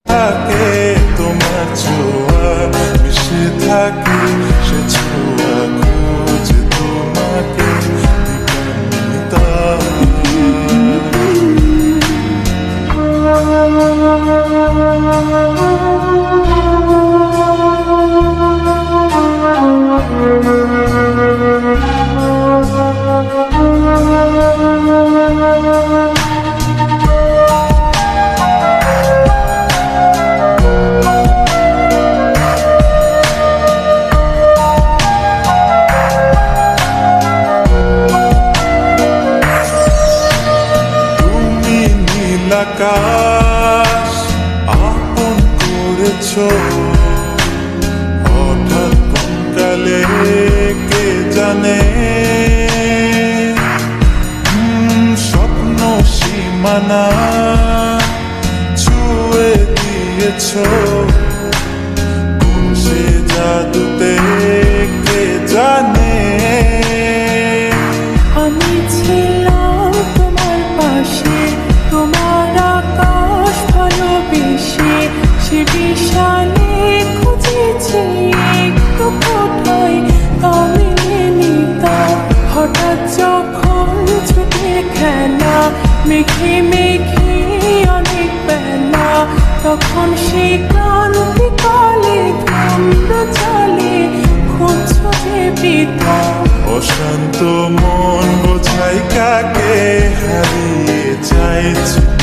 থাকে তোমার ছোঁয়া মিশে থাকে সে ছোঁয়া খুঁজে তোমাকে আকাশ আপন করেছ হঠাৎ কোন কালে কে জানে স্বপ্ন সীমানা ছুঁয়ে দিয়েছ কোন সে জাদুতে কে জানে আমি ছিলাম তোমার পাশে তোমার আকাশ ভালোবেসে সে বিশালে খুঁজেছি একটু কোথায় তা মেলেনি তা হঠাৎ যখন ছুটে খেলা মেঘে মেঘে অনেক বেলা তখন সে ক্রান্তিকালে ধন্দ চলে খুঁজছো যে পিতা অশান্ত মন বোঝাই কাকে হারিয়ে চাইছো